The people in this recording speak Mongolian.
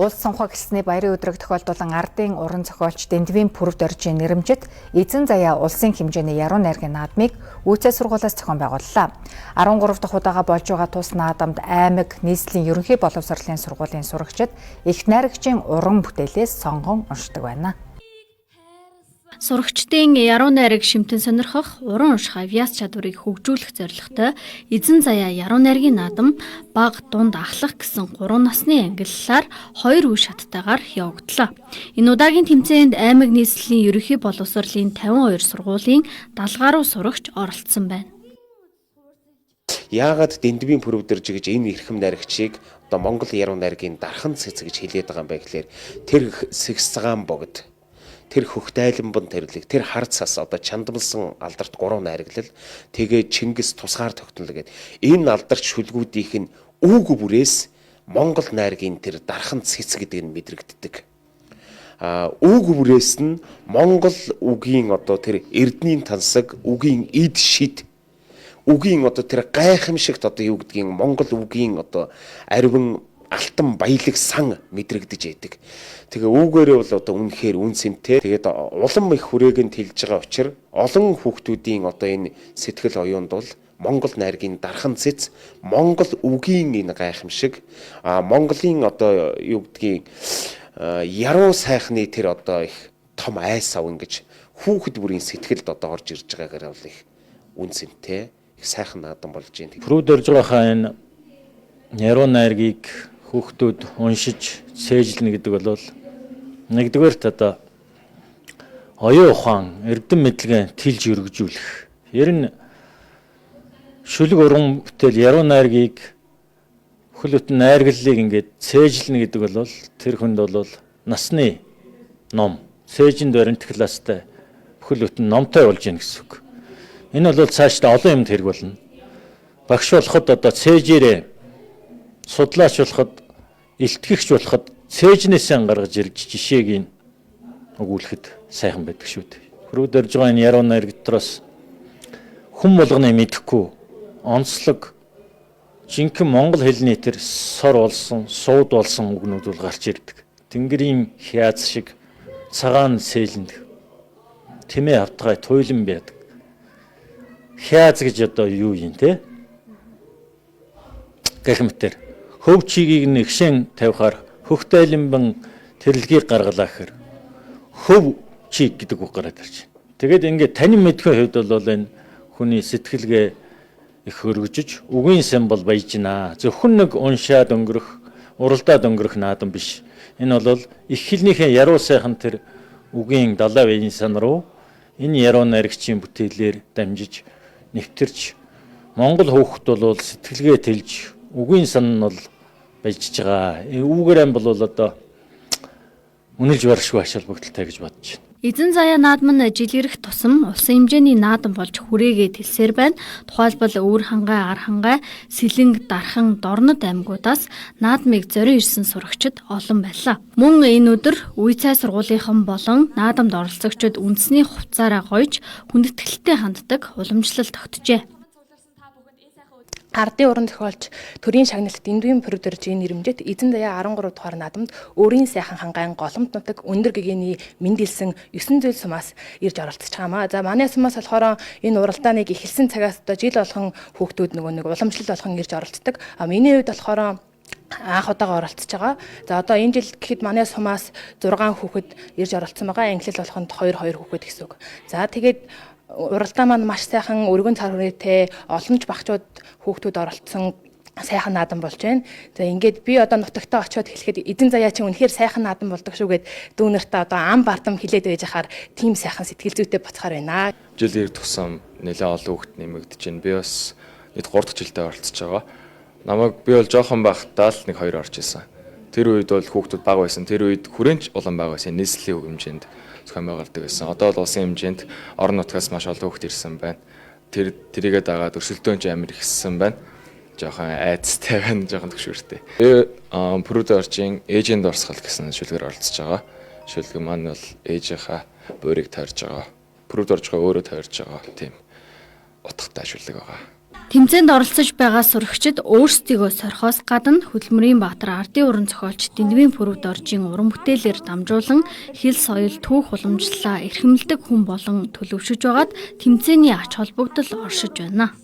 Улс сонхоо гэсний баярын өдрөг тохиолдуулан ардын уран зохиолч Дэндвийн Пүрэв Доржийн нэрэмжит эзэн заяа улсын хэмжээний яруу найргийн наадмыг Үүцай сургуулиас зохион байгууллаа. 13 дахь удаага болж байгаа тус наадамд аймаг нийслэлийн ерөнхий боловсролын сургуулийн сурагчид их найрагчийн уран бүтээлээс сонгон уншдаг байна. Сурагчдын яруу найраг шимтэн сонирхох, уран унших авьяас чадварыг хөгжүүлэх зорилготой эзэн заяа яруу найргийн наадам бага, дунд, ахлах гэсэн 3 насны ангиллаар 2 үе шаттайгаар явагдлаа. Энэ удаагийн тэмцээнд аймаг нийслэлийн ерөнхий боловсролын 52 сургуулийн 70 гаруй сурагч оролцсон байна. Яагаад Дэндвийн Пүрэв Дорж гэж энэ эрхэм найрагчийг одоо Монгол яруу найргийн дархан цэц гэж хэлээд байгаа юм бэ гэхээр тэр сэгсгаан богд, тэр хөхтайланбан тэрлэг, тэр хар цас одоо чандмалсан алдарт 3 найраглал, тэгээ Чингис тусгаар тогтнол гэдэг энэ алдарт шүлгүүдийнх нь үүг бүрээс Монгол найргийн тэр дархан цэц гэдэг нь мэдрэгддэг. Үүг бүрээс нь Монгол үгийн одоо тэр эрдний тансаг, үгийн эд шид, үгийн одоо тэр гайхамшигт одоо юу гэдгийг Монгол үгийн одоо ариван алтан баялаг сан мэдрэгдэж яадаг. Тэгээ үүгээрээ бол одоо үнэхээр үн цэнтэй. Тэгээд улам их хүрээг нь тэлж байгаа учраас олон хүүхдүүдийн одоо энэ сэтгэл оюунд бол Монгол найргийн дархан цэц, Монгол үгийн энэ гайхамшиг, Монголын одоо юу гэдгийг яруу сайхны тэр одоо их том айс ав ингэж хүүхэд бүрийн сэтгэлд одоо орж ирж байгаагаар бол их үн цэнтэй, их сайхан наадам болж байна. Пүрэв Дорж байгаа энэ яруу найргийг хүүхдүүд уншиж цээжлэнэ гэдэг бол нэгдүгээрт одоо оюун ухаан, эрдэм мэдлэгээ тэлж өргөжүүлэх. Ер нь шүлэг уран бүтээл яруу найргийг бүхэл бүтэн найрглалыг ингээд цээжлэнэ гэдэг бол тэр хүнд бол насны ном, цээжинд баримт класстай бүхэл бүтэн номтой болж гин гэсэн үг. Энэ бол цаашдаа олон юмд хэрэг болно. Багш болоход одоо цээжээрээ судлаач болоход, илтгэгч болоход цээжнээсээ гаргаж ирж жишээг нь өгүүлэхэд сайхан байдаг шүү дээ. Пүрэв Дорж байгаа энэ яруу найраг дотроос хүн болгоны мэдэхгүй онцлог жинхэнэ монгол хэлний тэр сор болсон, сууд болсон үгнүүд бол гарч ирдэг. Тэнгэрийн хяаз шиг цагаан сээлэнд тэмээ автгай туйлан байдаг. Хяаз гэж одоо юу юм те? Гэх мэтэр хөв чигийг нэгшэн тавихаар хөхтайланбан тэрлэгийг гаргалаа гэхээр хөв чиг гэдэг үг гараад ирж байна. Тэгээд ингээд танин мэдхийн хувьд бол энэ хүний сэтгэлгээ их хөргөжж үгийн символ баяж гинэ. Зөвхөн нэг уншаад өнгөрөх, уралдаад өнгөрөх наадам биш. Энэ бол их хэлнийхээ яруу сайхан тэр үгийн далай вэйн сан руу энэ яруу найрагчийн бүтээлээр дамжиж нэвтэрч Монгол хүүхэд бол сэтгэлгээ тэлж үгийн сан нь бол баяжж байгаа. Үүгээр бол одоо үнэлж баршгүй ачаал бүгдэлтэй гэж бодож байна. Эзэн заяа наадам нь жил ирэх тусам улсын хэмжээний наадам болж хүрээгээ тэлсээр байна. Тухайлбал Өвөр хангай, Ар хангай, Сэлэнг, Дархан, Дорнод аймагуудаас наадмыг зорин ирсэн сурагчид олон байлаа. Мөн энэ өдөр Үйцай сургуулийнхан болон наадамд оролцогчид үндэсний хувцаараа гойж хүндэтгэлтэй ханддаг уламжлал тогтжээ. Ардын уран зохиолч төрийн шагналт Дэндвийн Пүрэв Доржийн нэрэмжит эзэн заяа 13 дугаар наадамд өөрийн сайхан хангайн голомт нутаг өндөр гэгээний мэндэлсэн 9 зүйл сумаас ирж оролцож байгаамаа. За манай сумаас болохоор энэ уралдааныг эхэлсэн цагаас одоо жил болгон хүүхдүүд нэг уламжлал болгон ирж оролцдог. Миний хувьд болохоор анх удаага оролцож байгаа. За одоо энэ жил гэхэд манай сумаас 6 хүүхэд ирж оролцсон байгаа. Англи болохонд 2 хүүхэд гэсэн үг. За тэгээд уралдаан маань маш сайхан өргөн цар хүрээтэй олонч багчууд хүүхдүүд оролцсон сайхан наадам болж байна. За ингээд би одоо нутагтаа очиод хэлэхэд эзэн заяа чинь үнэхээр сайхан наадам болдог шүүгээд дүүнэртээ одоо ам бардам хилээд байж хахаар тийм сайхан сэтгэл зүйтэй боцохоор байна. Жил ирэх тусам нэлээд олон хүүхэд нэмэгдэж байна. Би бас нийт 3 дахь жилдээ оролцож байгаа. Намайг би бол жоохон байхдаа л 1-2 орж исэн. Тэр үед бол хүүхдүүд бага байсан. Тэр үед хүрээнд улам бага байсан. Нийслэлийн хэмжээнд зохион байгуулдаг байсан. Одоо бол улсын хэмжээнд орон нутгаас маш олон хүүхэд ирсэн байна. Тэрийгээ дагаад өрсөлдөөнч амир ихссэн байна. Жохон айцтай байна, жохон төгшөөртэй. Пүрэв Доржийн ээжийн дорсгал гэсэн шүлгээр оролцож байгаа. Шүлэг маань бол ээжийнхаа буурийг тойрж байгаа. Пүрэв Доржгаа өөрөө тойрж байгаа тийм утгатай шүлэг байгаа. Тэмцээнд оролцож байгаа сурагчид өөрсдийгөө сорхоос гадна Хөдөлмөрийн Баатар ардын уран зохиолч Дэндвийн Пүрэв доржийн уран бүтээлээр дамжуулан хэл соёл түүх уламжлалаа эрхэмлдэг хүн болон төлөвшөж байгаад тэмцээний ач холбогдол оршиж байна.